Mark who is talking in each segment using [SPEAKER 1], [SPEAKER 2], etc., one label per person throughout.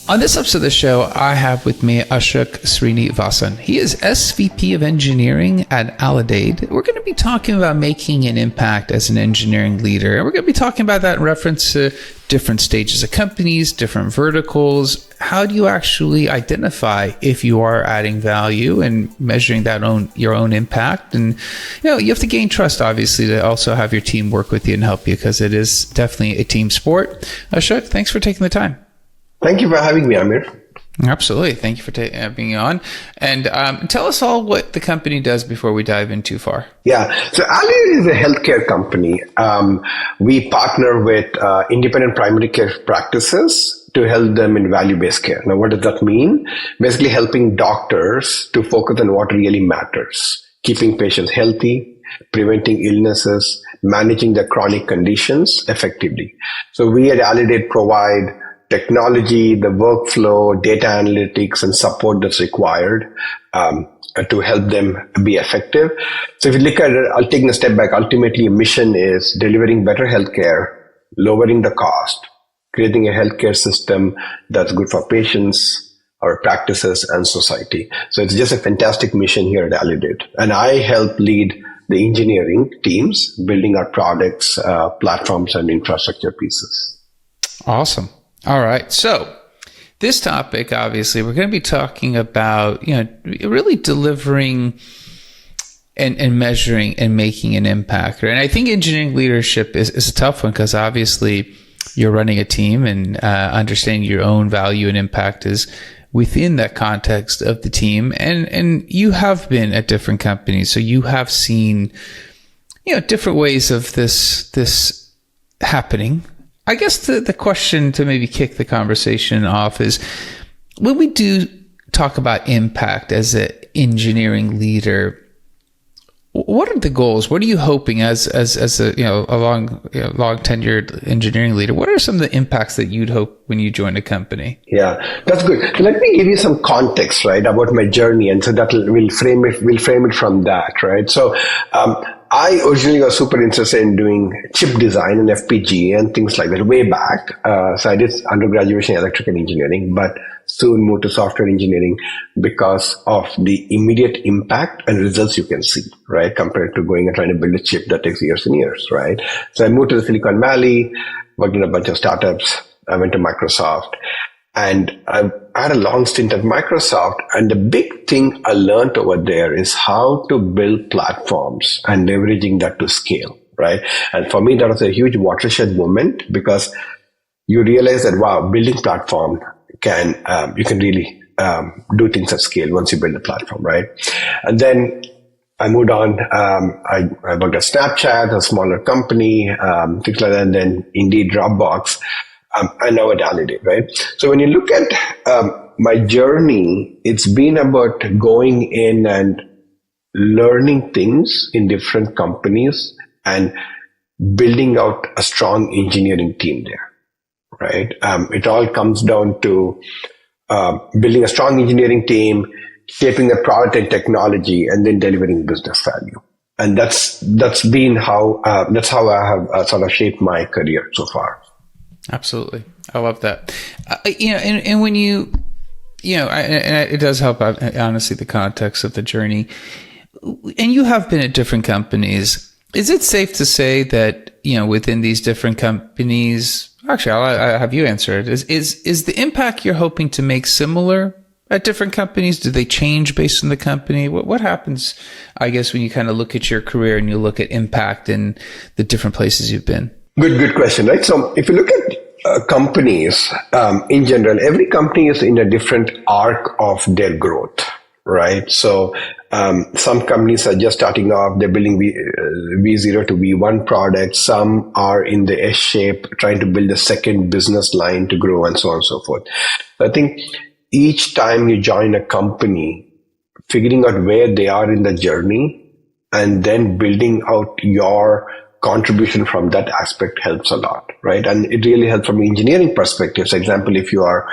[SPEAKER 1] On this episode of the show, I have with me Ashok Srinivasan. He is SVP of Engineering at Aledade. We're going to be talking about making an impact as an engineering leader. And we're going to be talking about that in reference to different stages of companies, different verticals. How do you actually identify if you are adding value and measuring that your own impact? And you have to gain trust, obviously, to also have your team work with you and help you, because it is definitely a team sport. Ashok, thanks for taking the time.
[SPEAKER 2] Thank you for having me, Amir.
[SPEAKER 1] Absolutely. Thank you for being on. And tell us all what the company does before we dive in too far.
[SPEAKER 2] Yeah. So Aledade is a healthcare company. We partner with independent primary care practices to help them in value-based care. Now, what does that mean? Basically helping doctors to focus on what really matters. Keeping patients healthy, preventing illnesses, managing their chronic conditions effectively. So we at Aledade provide technology, the workflow, data analytics, and support that's required to help them be effective. So if you look at it, I'll take a step back. Ultimately, a mission is delivering better healthcare, lowering the cost, creating a healthcare system that's good for patients, our practices, and society. So it's just a fantastic mission here at Aledade. And I help lead the engineering teams, building our products, platforms, and infrastructure pieces.
[SPEAKER 1] Awesome. All right. So this topic, obviously, we're going to be talking about, really delivering and measuring and making an impact. Right? And I think engineering leadership is a tough one, because obviously you're running a team, and understanding your own value and impact is within that context of the team. And you have been at different companies, so you have seen, different ways of this happening. I guess the question to maybe kick the conversation off is, when we do talk about impact as an engineering leader, what are the goals? What are you hoping as a long tenured engineering leader? What are some of the impacts that you'd hope when you join a company?
[SPEAKER 2] Yeah, that's good. So let me give you some context, right, about my journey, and so that we'll frame it from that, right? So I originally was super interested in doing chip design and FPGA and things like that way back. So I did undergraduate in electrical engineering, but soon moved to software engineering because of the immediate impact and results you can see, right? Compared to going and trying to build a chip that takes years and years, right? So I moved to the Silicon Valley, worked in a bunch of startups. I went to Microsoft, and I had a long stint at Microsoft. And the big thing I learned over there is how to build platforms and leveraging that to scale, right? And for me, that was a huge watershed moment, because you realize that, wow, building platform you can really do things at scale once you build a platform, right? And then I moved on. I worked at Snapchat, a smaller company, things like that, and then Indeed, Dropbox. And now at Aledade, right? So when you look at my journey, it's been about going in and learning things in different companies and building out a strong engineering team there, right? It all comes down to building a strong engineering team, shaping the product and technology, and then delivering business value. And that's been how I have sort of shaped my career so far.
[SPEAKER 1] Absolutely. I love that. And when and it does help out, honestly, the context of the journey. And you have been at different companies. Is it safe to say that, within these different companies, actually, I'll have you answer it. Is the impact you're hoping to make similar at different companies? Do they change based on the company? What happens, I guess, when you kind of look at your career and you look at impact in the different places you've been? Good
[SPEAKER 2] question, right? So if you look at companies in general, every company is in a different arc of their growth, right? So some companies are just starting off, they're building V0 to V1 products. Some are in the S shape, trying to build a second business line to grow, and so on and so forth. I think each time you join a company, figuring out where they are in the journey and then building out your contribution from that aspect helps a lot, right? And it really helps from an engineering perspective. So example, if you are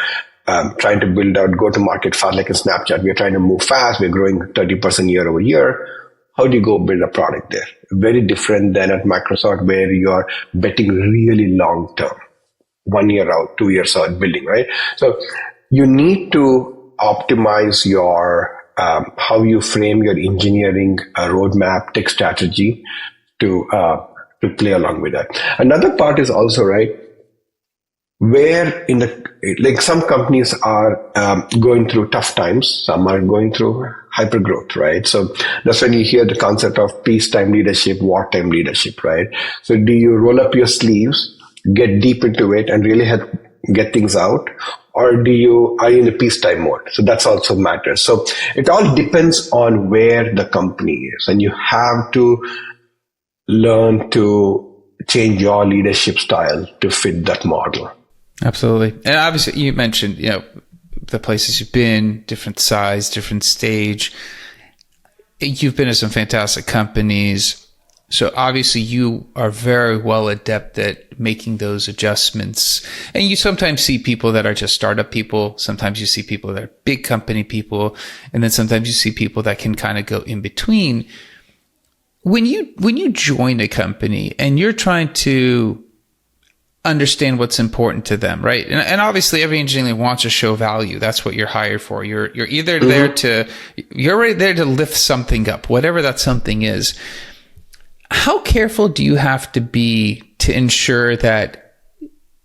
[SPEAKER 2] trying to build out go-to-market fast, like in Snapchat, we're trying to move fast, we're growing 30% year over year. How do you go build a product there? Very different than at Microsoft, where you're betting really long term, 1 year out, 2 years out building, right? So you need to optimize your how you frame your engineering roadmap, tech strategy to play along with that. Another part is also, right, where in the, like some companies are going through tough times, some are going through hyper growth, right? So that's when you hear the concept of peacetime leadership, wartime leadership, right? So do you roll up your sleeves, get deep into it and really help get things out? Or are you in the peacetime mode? So that's also matters. So it all depends on where the company is, and you have to learn to change your leadership style to fit that model.
[SPEAKER 1] Absolutely. And obviously you mentioned, the places you've been, different size, different stage. You've been at some fantastic companies. So obviously you are very well adept at making those adjustments. And you sometimes see people that are just startup people. Sometimes you see people that are big company people. And then sometimes you see people that can kind of go in between. When you join a company and you're trying to understand what's important to them, right? And obviously every engineer wants to show value. That's what you're hired for. You're either you're right there to lift something up, whatever that something is. How careful do you have to be to ensure that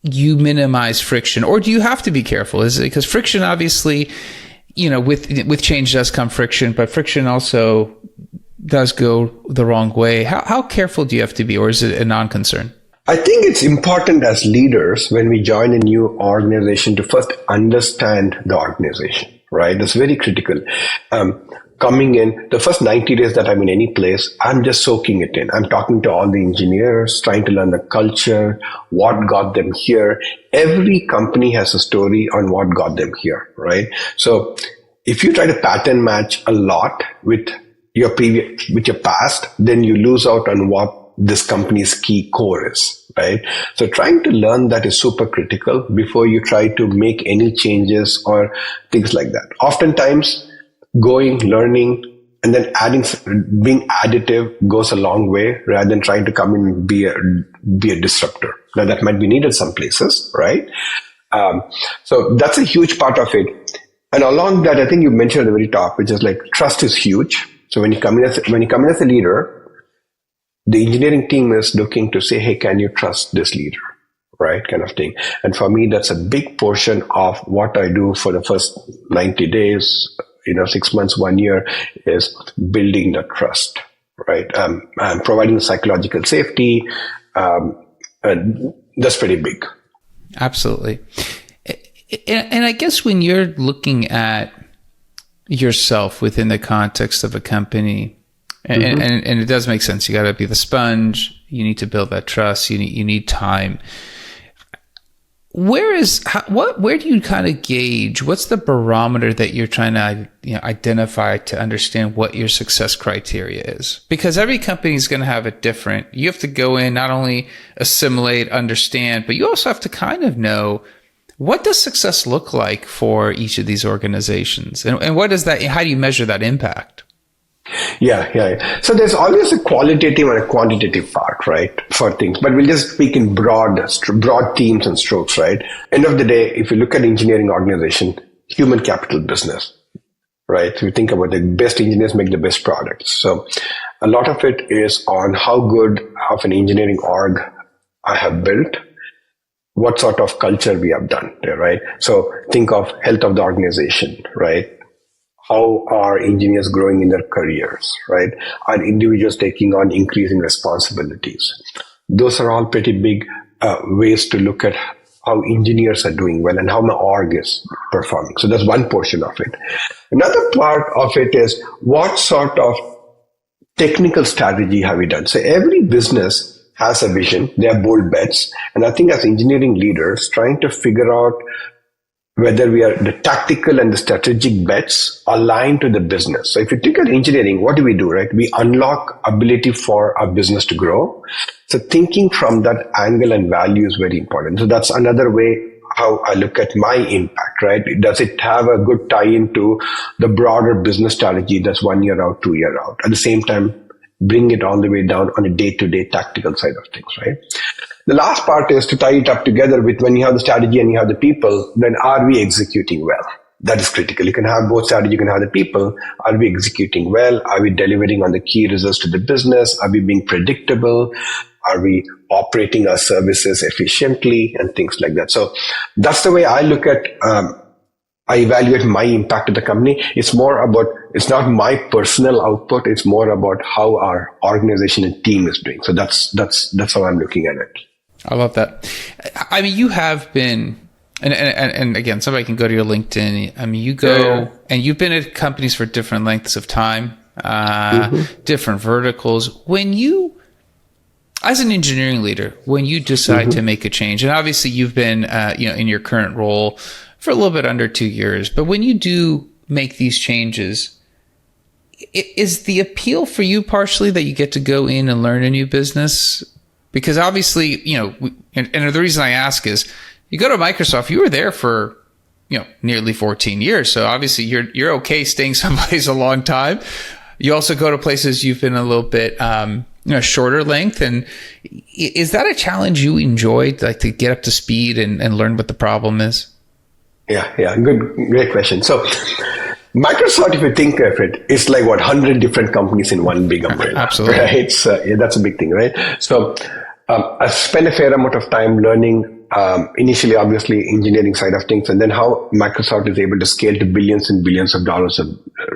[SPEAKER 1] you minimize friction, or do you have to be careful? Is it because friction, obviously, with change does come friction, but friction also does go the wrong way. How careful do you have to be, or is it a non-concern?
[SPEAKER 2] I think it's important as leaders when we join a new organization to first understand the organization, right? That's very critical. Coming in, the first 90 days that I'm in any place, I'm just soaking it in. I'm talking to all the engineers, trying to learn the culture, what got them here. Every company has a story on what got them here, right? So if you try to pattern match a lot with your past, then you lose out on what this company's key core is, right? So trying to learn that is super critical before you try to make any changes or things like that. Oftentimes, learning, and then being additive goes a long way rather than trying to come in and be a disruptor. Now that might be needed some places, right? So that's a huge part of it. And along that, I think you mentioned at the very top, which is like trust is huge. So when you come in as a leader, the engineering team is looking to say, hey, can you trust this leader? Right? Kind of thing. And for me, that's a big portion of what I do for the first 90 days, 6 months, 1 year, is building the trust, right? I'm providing psychological safety. And that's pretty big.
[SPEAKER 1] Absolutely. And I guess when you're looking at yourself within the context of a company, and it does make sense. You got to be the sponge. You need to build that trust. You need time. Where do you kind of gauge? What's the barometer that you're trying to identify to understand what your success criteria is? Because every company is going to have it different. You have to go in, not only assimilate, understand, but you also have to kind of know, what does success look like for each of these organizations? And what is that? How do you measure that impact?
[SPEAKER 2] Yeah. So there's always a qualitative and a quantitative part, right, for things. But we'll just speak in broad themes and strokes, right? End of the day, if you look at engineering organization, human capital business, right? If you think about the best engineers make the best products. So a lot of it is on how good of an engineering org I have built, what sort of culture we have done there, right? So think of health of the organization, right? How are engineers growing in their careers, right? Are individuals taking on increasing responsibilities? Those are all pretty big ways to look at how engineers are doing well and how my org is performing. So that's one portion of it. Another part of it is what sort of technical strategy have we done? So every business has a vision. They have bold bets. And I think as engineering leaders, trying to figure out whether the tactical and the strategic bets align to the business. So if you think of engineering, what do we do, right? We unlock ability for our business to grow. So thinking from that angle and value is very important. So that's another way how I look at my impact, right? Does it have a good tie-in to the broader business strategy that's 1 year out, 2 year out? At the same time, bring it all the way down on a day-to-day tactical side of things, right? The last part is to tie it up together with when you have the strategy and you have the people, then are we executing well? That is critical. You can have both strategy, you can have the people. Are we executing well? Are we delivering on the key results to the business? Are we being predictable? Are we operating our services efficiently and things like that? So that's the way I look at, I evaluate my impact to the company. It's more about, it's not my personal output. It's more about how our organization and team is doing. So that's how I'm looking at it.
[SPEAKER 1] I love that. I mean, you have been, and again, somebody can go to your LinkedIn. I mean, you go and you've been at companies for different lengths of time, different verticals. When you, as an engineering leader, when you decide to make a change, and obviously you've been, in your current role for a little bit under 2 years, but when you do make these changes, is the appeal for you partially that you get to go in and learn a new business? Because obviously, and the reason I ask is, you go to Microsoft, you were there for, nearly 14 years. So obviously you're okay staying someplace a long time. You also go to places you've been a little bit, shorter length. And is that a challenge you enjoyed, like to get up to speed and learn what the problem is?
[SPEAKER 2] Yeah. Great question. So Microsoft, if you think of it, is like 100 different companies in one big umbrella.
[SPEAKER 1] Absolutely.
[SPEAKER 2] Right? That's a big thing, right? So I spent a fair amount of time learning, initially, obviously, engineering side of things, and then how Microsoft is able to scale to billions and billions of dollars of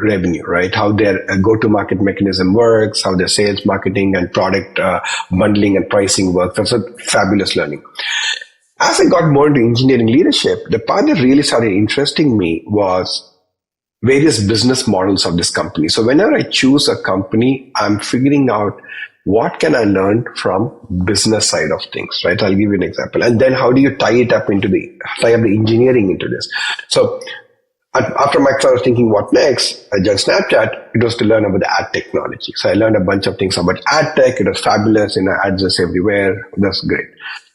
[SPEAKER 2] revenue, right? How their go-to-market mechanism works, how their sales, marketing, and product bundling and pricing works. That's a fabulous learning. As I got more into engineering leadership, the part that really started interesting me was various business models of this company. So whenever I choose a company, I'm figuring out what can I learn from business side of things, right? I'll give you an example. And then how do you tie up the engineering into this? So after Microsoft, I was thinking what next? I joined Snapchat. It was to learn about the ad technology. So I learned a bunch of things about ad tech. It was fabulous. Ads are everywhere. That's great.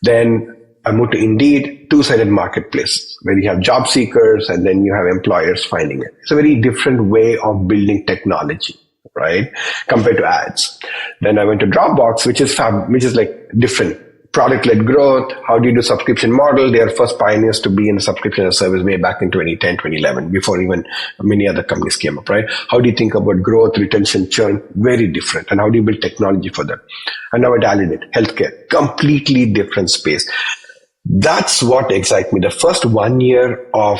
[SPEAKER 2] Then I moved to Indeed, two-sided marketplace where you have job seekers and then you have employers finding it. It's a very different way of building technology, right? Compared to ads. Then I went to Dropbox, which is like different product-led growth. How do you do subscription model? They are first pioneers to be in subscription as a service way back in 2010, 2011, before even many other companies came up, right? How do you think about growth, retention, churn? Very different. And how do you build technology for them? And now at Aledade, healthcare, completely different space. That's what excites me. The first 1 year of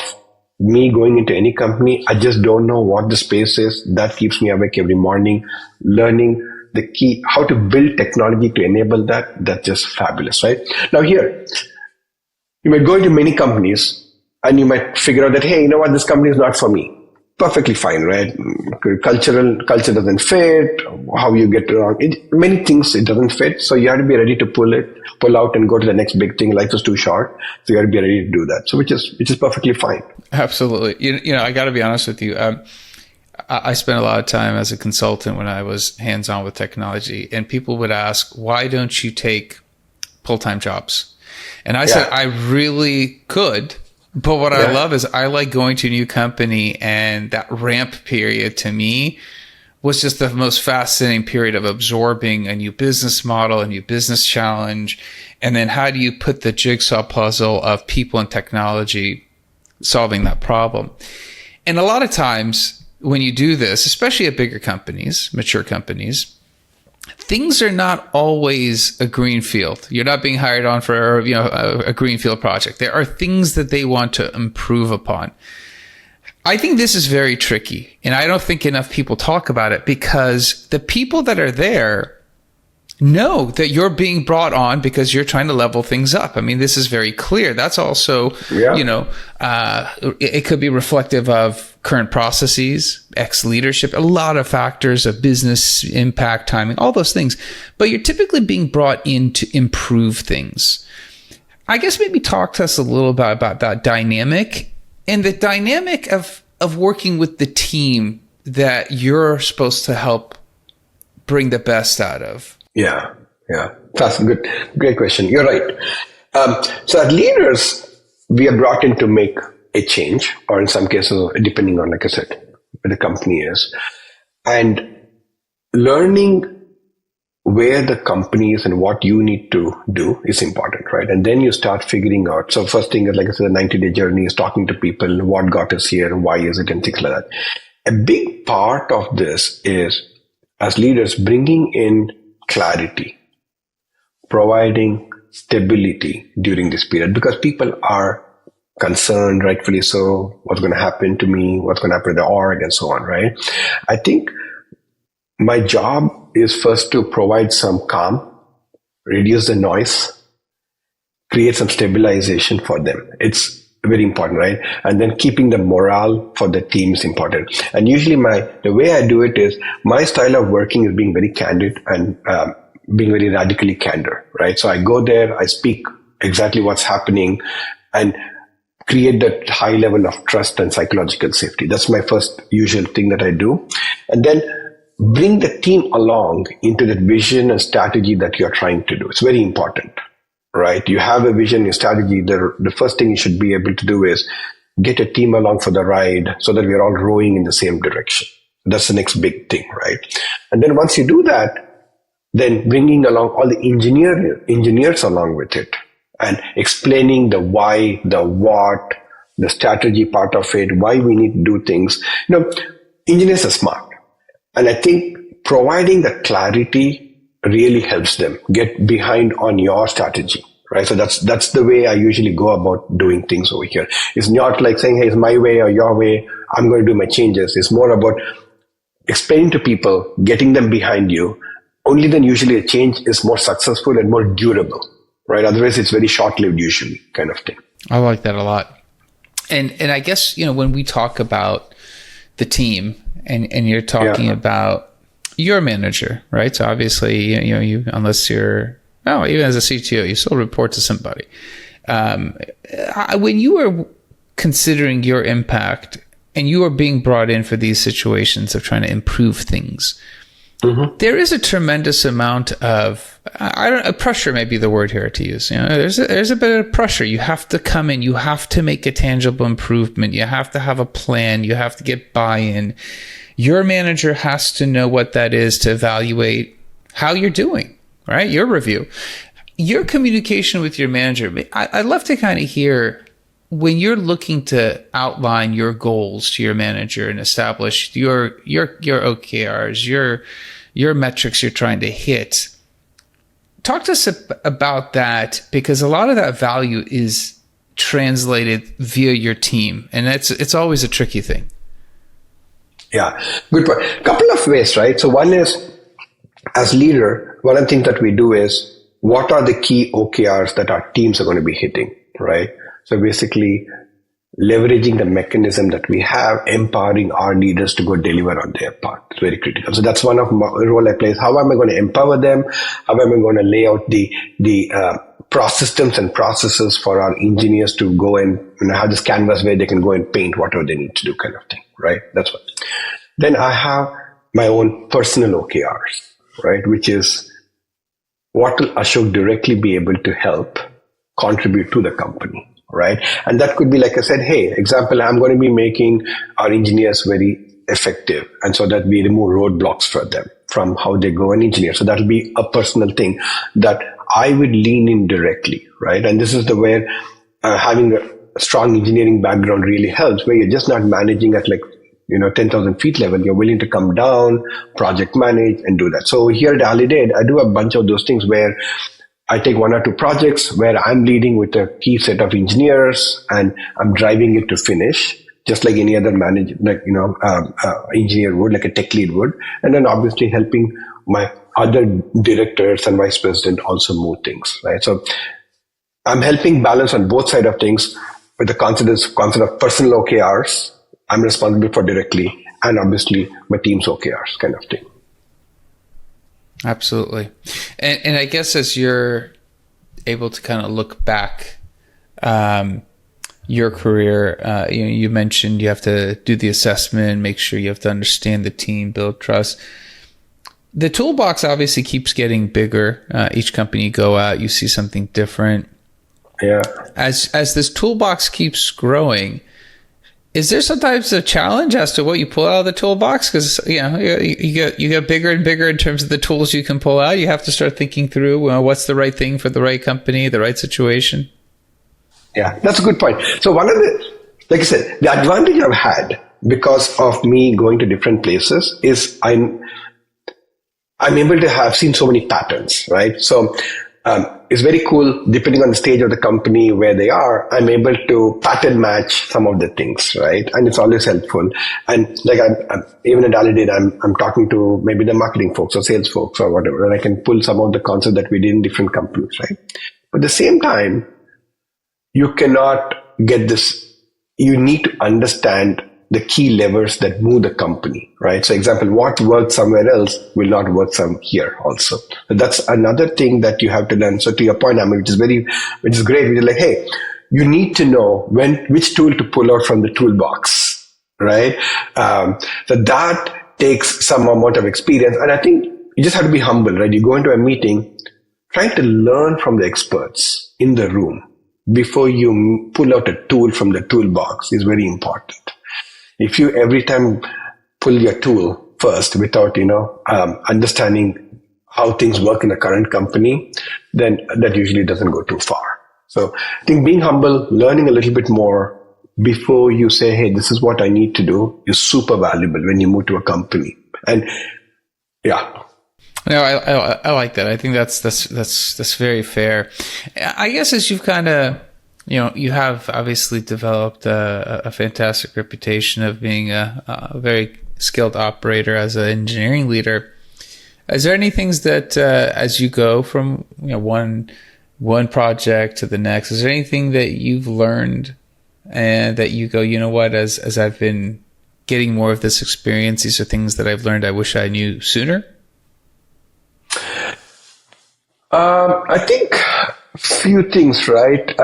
[SPEAKER 2] me going into any company, I just don't know what the space is. That keeps me awake every morning, learning the key, how to build technology to enable that. That's just fabulous, right? Now here, you might go into many companies and you might figure out that, hey, you know what, this company is not for me. Perfectly fine, right? Culture doesn't fit, how you get around it, many things it doesn't fit. So you have to be ready to pull out and go to the next big thing. Life is too short. So you have to be ready to do that. So which is perfectly fine.
[SPEAKER 1] Absolutely. I got to be honest with you. I spent a lot of time as a consultant when I was hands-on with technology, and people would ask, why don't you take full-time jobs? And I said, I really could. But what I love is I like going to a new company, and that ramp period to me was just the most fascinating period of absorbing a new business model, a new business challenge. And then how do you put the jigsaw puzzle of people and technology solving that problem? And a lot of times when you do this, especially at bigger companies, mature companies, things are not always a greenfield. You're not being hired on for a greenfield project. There are things that they want to improve upon. I think this is very tricky, and I don't think enough people talk about it, because the people that are there know that you're being brought on because you're trying to level things up. I mean, this is very clear. That's also, it could be reflective of current processes, ex-leadership, a lot of factors of business impact, timing, all those things. But you're typically being brought in to improve things. I guess maybe talk to us a little bit about that dynamic and the dynamic of working with the team that you're supposed to help bring the best out of.
[SPEAKER 2] Yeah. That's good. Great question. You're right. So as leaders, we are brought in to make a change, or in some cases, depending on, like I said, where the company is, and learning where the company is and what you need to do is important, right? And then you start figuring out. So first thing is, like I said, the 90-day journey is talking to people, what got us here, why is it, and things like that. A big part of this is, as leaders, bringing in clarity, providing stability during this period, because people are concerned, rightfully so, what's going to happen to me, what's going to happen to the org, and so on, right? I think my job is first to provide some calm, reduce the noise, create some stabilization for them. It's very important, right? And then keeping the morale for the team is important. And usually the way I do it is, my style of working is being very candid and being very radically candid, right? So I go there, I speak exactly what's happening, and create that high level of trust and psychological safety. That's my first usual thing that I do. And then bring the team along into that vision and strategy that you're trying to do. It's very important, right? You have a vision and strategy. The first thing you should be able to do is get a team along for the ride so that we're all rowing in the same direction. That's the next big thing, right? And then once you do that, then bringing along all the engineers along with it, and explaining the why, the what, the strategy part of it, why we need to do things. Engineers are smart. And I think providing the clarity really helps them get behind on your strategy, right? So that's the way I usually go about doing things over here. It's not like saying, hey, it's my way or your way, I'm going to do my changes. It's more about explaining to people, getting them behind you. Only then usually a change is more successful and more durable. Right. Otherwise, it's very short-lived, usually, kind of thing.
[SPEAKER 1] I like that a lot. And I guess, when we talk about the team and you're talking about your manager, right? So obviously, you unless you're, even as a CTO, you still report to somebody. When you are considering your impact and you are being brought in for these situations of trying to improve things, there is a tremendous amount of pressure may be the word here to use. There's a bit of pressure. You have to come in. You have to make a tangible improvement. You have to have a plan. You have to get buy-in. Your manager has to know what that is to evaluate how you're doing, right? Your review. Your communication with your manager. I'd love to kind of hear, when you're looking to outline your goals to your manager and establish your OKRs, your metrics you're trying to hit, talk to us about that, because a lot of that value is translated via your team, and it's always a tricky thing.
[SPEAKER 2] Yeah, good point. Couple of ways, right? So one is, as leader, one of the things that we do is, what are the key OKRs that our teams are going to be hitting, right? So basically, leveraging the mechanism that we have, empowering our leaders to go deliver on their part. It's very critical. So that's one of my role I play. Is how am I going to empower them? How am I going to lay out the systems and processes for our engineers to go and have this canvas where they can go and paint whatever they need to do, kind of thing, right? That's what. Then I have my own personal OKRs, right? Which is, what will Ashok directly be able to help contribute to the company? Right. And that could be, like I said, hey, example, I'm going to be making our engineers very effective. And so that we remove roadblocks for them from how they go and engineer. So that'll be a personal thing that I would lean in directly. Right. And this is the where having a strong engineering background really helps, where you're just not managing at 10,000 feet level. You're willing to come down, project manage, and do that. So here at Aledade, I do a bunch of those things where I take one or two projects where I'm leading with a key set of engineers and I'm driving it to finish, just like any other engineer would, like a tech lead would. And then obviously helping my other directors and vice president also move things, right? So I'm helping balance on both sides of things with the concept of personal OKRs I'm responsible for directly, and obviously my team's OKRs, kind of thing.
[SPEAKER 1] Absolutely. And I guess as you're able to kind of look back your career, you mentioned you have to do the assessment, make sure you have to understand the team, build trust. The toolbox obviously keeps getting bigger. Each company you go out, you see something different.
[SPEAKER 2] Yeah.
[SPEAKER 1] As this toolbox keeps growing, Is there sometimes a challenge as to what you pull out of the toolbox? Because you get bigger and bigger in terms of the tools you can pull out. You have to start thinking through what's the right thing for the right company, the right situation.
[SPEAKER 2] Yeah, that's a good point. So one of the, like I said, the advantage I've had because of me going to different places is I'm able to have seen so many patterns, right? So it's very cool, depending on the stage of the company where they are, I'm able to pattern match some of the things, right? And it's always helpful. And like I'm even at Aledade, I'm talking to maybe the marketing folks or sales folks or whatever, and I can pull some of the concepts that we did in different companies, right? But at the same time, you cannot get this. You need to understand the key levers that move the company, right? So example, what works somewhere else will not work here also. So that's another thing that you have to learn. So to your point, Amit, which is great, which is like, hey, you need to know which tool to pull out from the toolbox, right? So that takes some amount of experience. And I think you just have to be humble, right? You go into a meeting, trying to learn from the experts in the room before you pull out a tool from the toolbox is very important. If you every time pull your tool first without, understanding how things work in the current company, then that usually doesn't go too far. So I think being humble, learning a little bit more before you say, hey, this is what I need to do is super valuable when you move to a company. And yeah.
[SPEAKER 1] No, I like that. I think that's very fair. I guess as you've kind of, you have obviously developed a fantastic reputation of being a very skilled operator as an engineering leader. Is there any things that as you go from one project to the next, is there anything that you've learned and that you go, you know what, as I've been getting more of this experience, these are things that I've learned I wish I knew sooner?
[SPEAKER 2] I think few things, right?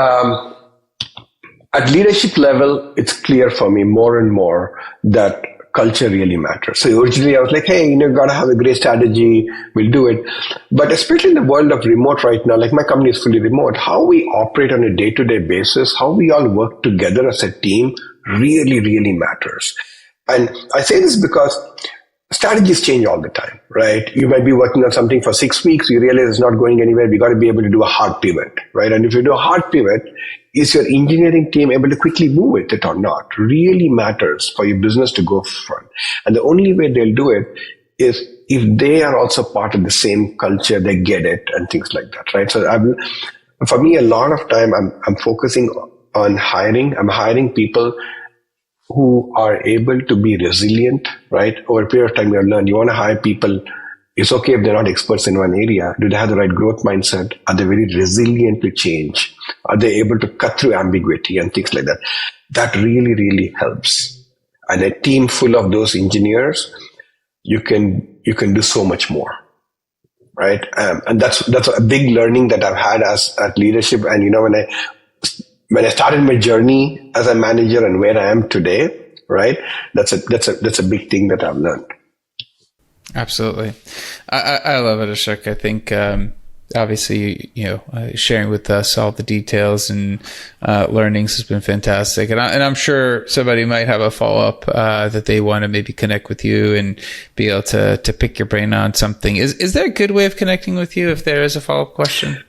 [SPEAKER 2] At leadership level, it's clear for me more and more that culture really matters. So originally I was like, hey, gotta have a great strategy, we'll do it. But especially in the world of remote right now, like my company is fully remote, how we operate on a day-to-day basis, how we all work together as a team really, really matters. And I say this because strategies change all the time, right? You might be working on something for 6 weeks, you realize it's not going anywhere, we got to be able to do a hard pivot, right? And if you do a hard pivot, is your engineering team able to quickly move with it or not? Really matters for your business to go front. And the only way they'll do it is if they are also part of the same culture, they get it and things like that, right? So for me, a lot of time I'm focusing on hiring. I'm hiring people who are able to be resilient, right? Over a period of time, you want to hire people. It's okay if they're not experts in one area. Do they have the right growth mindset? Are they very resilient to change? Are they able to cut through ambiguity and things like that? That really, really helps. And a team full of those engineers, you can do so much more, right? And that's a big learning that I've had at leadership. And when I started my journey as a manager and where I am today, right? That's a big thing that I've learned.
[SPEAKER 1] Absolutely. I love it, Ashok. I think, obviously, sharing with us all the details and learnings has been fantastic. And I'm sure somebody might have a follow-up that they want to maybe connect with you and be able to pick your brain on something. Is there a good way of connecting with you if there is a follow-up question?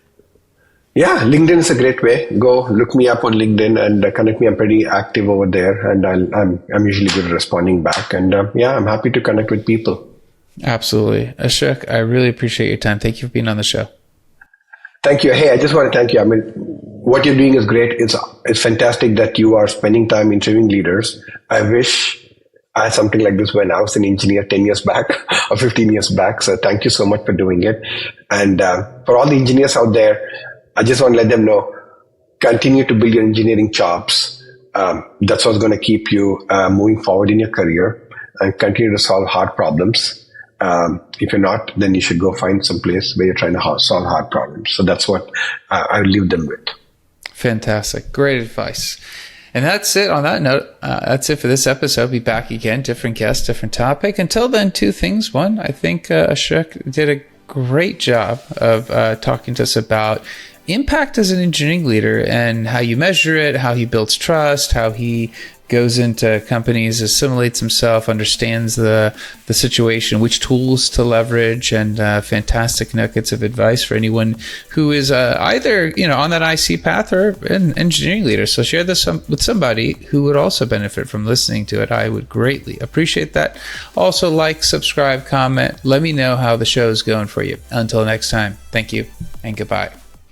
[SPEAKER 2] Yeah, LinkedIn is a great way. Go look me up on LinkedIn and connect me. I'm pretty active over there, and I'm usually good at responding back. And I'm happy to connect with people.
[SPEAKER 1] Absolutely. Ashok, I really appreciate your time. Thank you for being on the show.
[SPEAKER 2] Thank you. Hey, I just want to thank you. I mean, what you're doing is great. It's fantastic that you are spending time interviewing leaders. I wish I had something like this when I was an engineer 10 years back or 15 years back. So thank you so much for doing it. And for all the engineers out there, I just want to let them know, continue to build your engineering chops. That's what's going to keep you moving forward in your career, and continue to solve hard problems. If you're not, then you should go find some place where you're trying to solve hard problems. So that's what I leave them with. Fantastic.
[SPEAKER 1] Great advice. And that's it. On that note, that's it for this episode. I'll be back again. Different guest, different topic. Until then, two things. One, I think Ashok did a great job of talking to us about impact as an engineering leader and how you measure it, how he builds trust, how he goes into companies, assimilates himself, understands the situation, which tools to leverage, and fantastic nuggets of advice for anyone who is either on that IC path or an engineering leader. So share this with somebody who would also benefit from listening to it. I would greatly appreciate that. Also, like, subscribe, comment. Let me know how the show is going for you. Until next time, thank you and goodbye.